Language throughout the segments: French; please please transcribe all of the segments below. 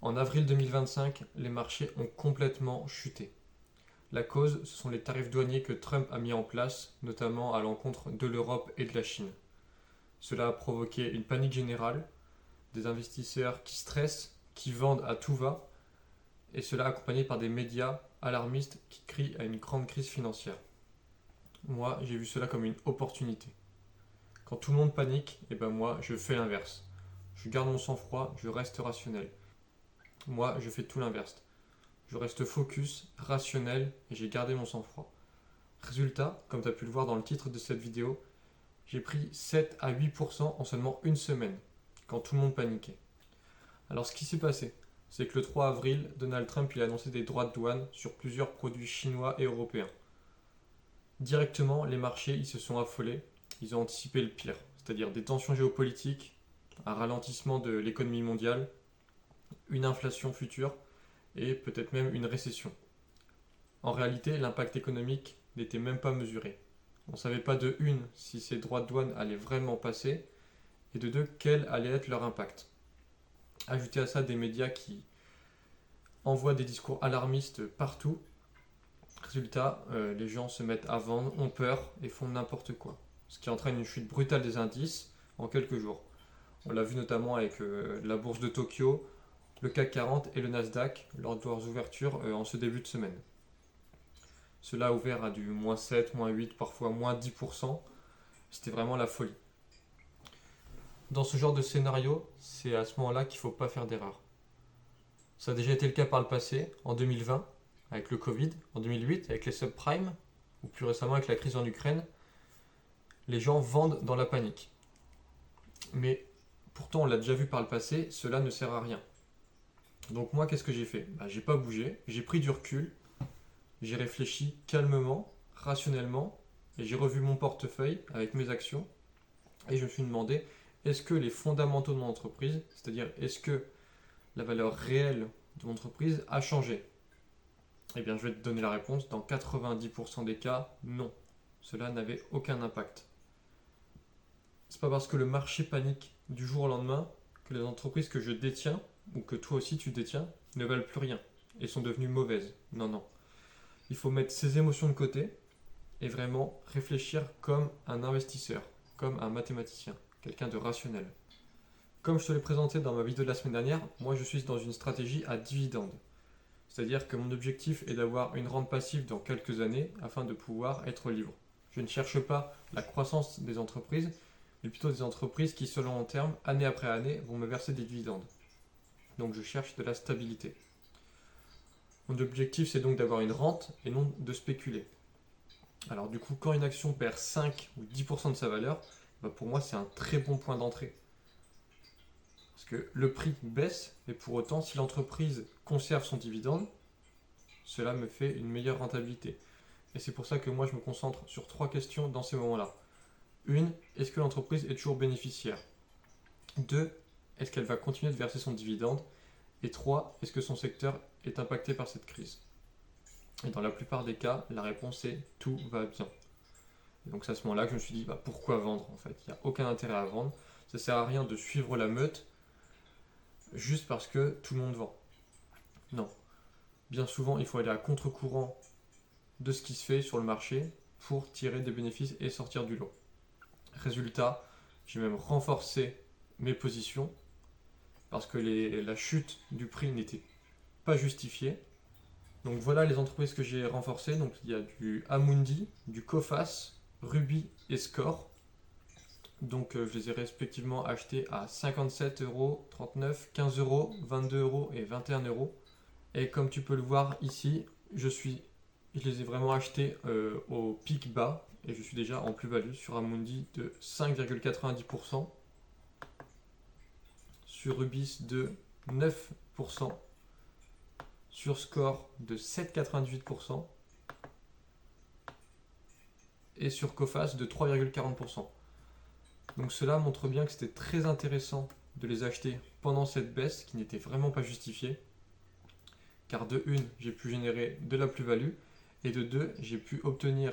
En avril 2025, les marchés ont complètement chuté. La cause, ce sont les tarifs douaniers que Trump a mis en place, notamment à l'encontre de l'Europe et de la Chine. Cela a provoqué une panique générale, des investisseurs qui stressent, qui vendent à tout va, et cela accompagné par des médias alarmistes qui crient à une grande crise financière. Moi, j'ai vu cela comme une opportunité. Quand tout le monde panique, et ben moi, je fais l'inverse. Je garde mon sang-froid, je reste rationnel. Moi, je fais tout l'inverse. Je reste focus, rationnel, et j'ai gardé mon sang-froid. Résultat, comme tu as pu le voir dans le titre de cette vidéo, j'ai pris 7 à 8% en seulement une semaine, quand tout le monde paniquait. Alors ce qui s'est passé, c'est que le 3 avril, Donald Trump il a annoncé des droits de douane sur plusieurs produits chinois et européens. Directement, les marchés ils se sont affolés, ils ont anticipé le pire, c'est-à-dire des tensions géopolitiques, un ralentissement de l'économie mondiale, une inflation future et peut-être même une récession. En réalité, l'impact économique n'était même pas mesuré. On ne savait pas de une si ces droits de douane allaient vraiment passer et de deux quel allait être leur impact. Ajoutez à ça des médias qui envoient des discours alarmistes partout. Résultat, les gens se mettent à vendre, ont peur et font n'importe quoi. Ce qui entraîne une chute brutale des indices en quelques jours. On l'a vu notamment avec la bourse de Tokyo, le CAC 40 et le Nasdaq lors de leurs ouvertures en ce début de semaine. Cela a ouvert à du moins 7, moins 8, parfois moins 10%. C'était vraiment la folie. Dans ce genre de scénario, c'est à ce moment-là qu'il ne faut pas faire d'erreur. Ça a déjà été le cas par le passé, en 2020, avec le Covid, en 2008, avec les subprimes, ou plus récemment avec la crise en Ukraine. Les gens vendent dans la panique. Mais pourtant, on l'a déjà vu par le passé, cela ne sert à rien. Donc moi, qu'est-ce que j'ai fait ? J'ai pas bougé, j'ai pris du recul, j'ai réfléchi calmement, rationnellement, et j'ai revu mon portefeuille avec mes actions, et je me suis demandé, est-ce que les fondamentaux de mon entreprise, c'est-à-dire est-ce que la valeur réelle de mon entreprise a changé ? Eh bien, je vais te donner la réponse. Dans 90% des cas, non. Cela n'avait aucun impact. C'est pas parce que le marché panique du jour au lendemain que les entreprises que je détiens, ou que toi aussi tu détiens, ne valent plus rien et sont devenues mauvaises. Non, non. Il faut mettre ses émotions de côté et vraiment réfléchir comme un investisseur, comme un mathématicien, quelqu'un de rationnel. Comme je te l'ai présenté dans ma vidéo de la semaine dernière, moi je suis dans une stratégie à dividende. C'est-à-dire que mon objectif est d'avoir une rente passive dans quelques années afin de pouvoir être libre. Je ne cherche pas la croissance des entreprises, mais plutôt des entreprises qui, sur le long terme, année après année, vont me verser des dividendes. Donc je cherche de la stabilité. Mon objectif, c'est donc d'avoir une rente et non de spéculer. Alors du coup, quand une action perd 5 ou 10% de sa valeur, pour moi, c'est un très bon point d'entrée. Parce que le prix baisse, mais pour autant, si l'entreprise conserve son dividende, cela me fait une meilleure rentabilité. Et c'est pour ça que moi, je me concentre sur 3 questions dans ces moments-là. 1. Est-ce que l'entreprise est toujours bénéficiaire ? 2. Est-ce qu'elle va continuer de verser son dividende ? Et 3. Est-ce que son secteur est impacté par cette crise ? Et dans la plupart des cas, la réponse est tout va bien. Et donc c'est à ce moment-là que je me suis dit, pourquoi vendre en fait ? Il n'y a aucun intérêt à vendre. Ça ne sert à rien de suivre la meute juste parce que tout le monde vend. Non. Bien souvent, il faut aller à contre-courant de ce qui se fait sur le marché pour tirer des bénéfices et sortir du lot. Résultat, j'ai même renforcé mes positions parce que la chute du prix n'était pas justifiée. Donc voilà les entreprises que j'ai renforcées. Donc il y a du Amundi, du Coface, Ruby et Score. Donc je les ai respectivement achetés à 57€, 39€, 15€, 22€ et 21€. Et comme tu peux le voir ici, je les ai vraiment achetés au pic bas et je suis déjà en plus-value sur Amundi de 5,90%, sur Rubis de 9%, sur Score de 7,98% et sur Coface de 3,40%. Donc cela montre bien que c'était très intéressant de les acheter pendant cette baisse qui n'était vraiment pas justifiée. Car de une, j'ai pu générer de la plus-value et de deux, j'ai pu obtenir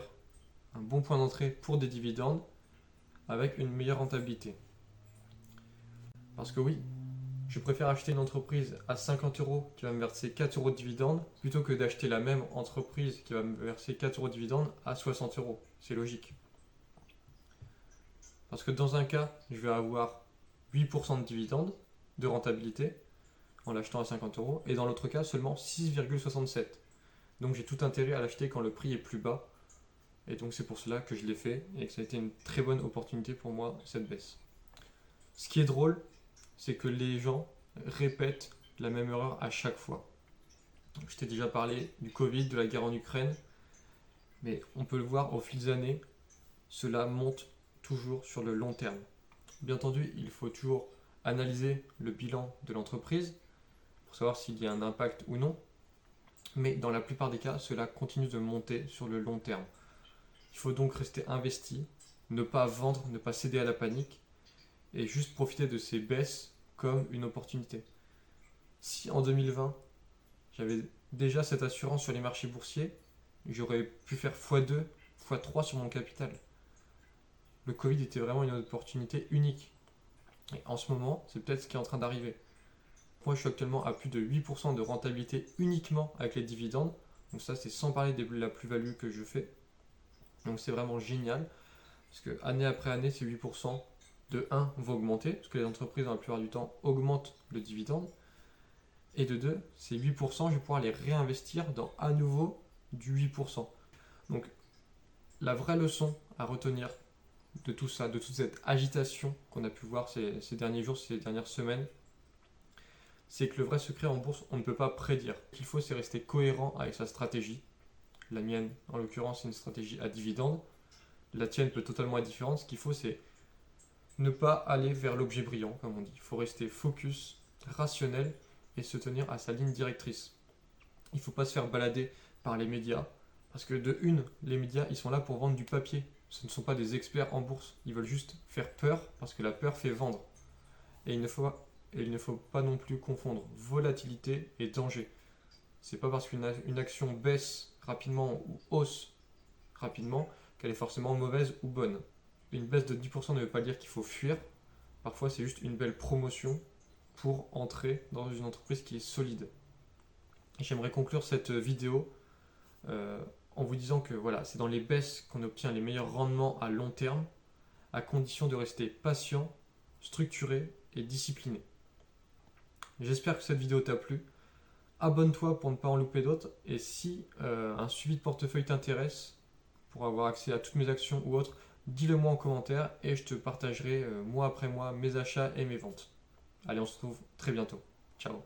un bon point d'entrée pour des dividendes avec une meilleure rentabilité. Parce que oui, Je préfère acheter une entreprise à 50 euros qui va me verser 4 euros de dividendes plutôt que d'acheter la même entreprise qui va me verser 4 euros de dividendes à 60 euros. C'est logique. Parce que dans un cas, je vais avoir 8% de dividendes de rentabilité en l'achetant à 50 euros et dans l'autre cas seulement 6,67. Donc j'ai tout intérêt à l'acheter quand le prix est plus bas. Et donc c'est pour cela que je l'ai fait et que ça a été une très bonne opportunité pour moi cette baisse. Ce qui est drôle, c'est que les gens répètent la même erreur à chaque fois. Donc, je t'ai déjà parlé du Covid, de la guerre en Ukraine, mais on peut le voir au fil des années, cela monte toujours sur le long terme. Bien entendu, il faut toujours analyser le bilan de l'entreprise pour savoir s'il y a un impact ou non, mais dans la plupart des cas, cela continue de monter sur le long terme. Il faut donc rester investi, ne pas vendre, ne pas céder à la panique et juste profiter de ces baisses comme une opportunité. Si en 2020, j'avais déjà cette assurance sur les marchés boursiers, j'aurais pu faire x2, x3 sur mon capital. Le Covid était vraiment une opportunité unique. Et en ce moment, c'est peut-être ce qui est en train d'arriver. Moi, je suis actuellement à plus de 8% de rentabilité uniquement avec les dividendes. Donc ça, c'est sans parler de la plus-value que je fais. Donc c'est vraiment génial. Parce que année après année, ces 8% de 1 vont augmenter. Parce que les entreprises, dans la plupart du temps, augmentent le dividende. Et de 2, ces 8%, je vais pouvoir les réinvestir dans à nouveau du 8%. Donc la vraie leçon à retenir de tout ça, de toute cette agitation qu'on a pu voir ces derniers jours, ces dernières semaines, c'est que le vrai secret en bourse, on ne peut pas prédire. Ce qu'il faut, c'est rester cohérent avec sa stratégie. La mienne, en l'occurrence, c'est une stratégie à dividende. La tienne peut totalement être différente. Ce qu'il faut, c'est ne pas aller vers l'objet brillant, comme on dit. Il faut rester focus, rationnel et se tenir à sa ligne directrice. Il ne faut pas se faire balader par les médias. Parce que de une, les médias, ils sont là pour vendre du papier. Ce ne sont pas des experts en bourse. Ils veulent juste faire peur parce que la peur fait vendre. Et il ne faut pas non plus confondre volatilité et danger. C'est pas parce qu'une action baisse rapidement ou hausse rapidement qu'elle est forcément mauvaise ou bonne. Une baisse de 10% ne veut pas dire qu'il faut fuir. Parfois, c'est juste une belle promotion pour entrer dans une entreprise qui est solide. Et j'aimerais conclure cette vidéo en vous disant que voilà, c'est dans les baisses qu'on obtient les meilleurs rendements à long terme, à condition de rester patient, structuré et discipliné. J'espère que cette vidéo t'a plu. Abonne-toi pour ne pas en louper d'autres. Et si un suivi de portefeuille t'intéresse, pour avoir accès à toutes mes actions ou autres, dis-le moi en commentaire et je te partagerai mois après mois mes achats et mes ventes. Allez, on se retrouve très bientôt. Ciao.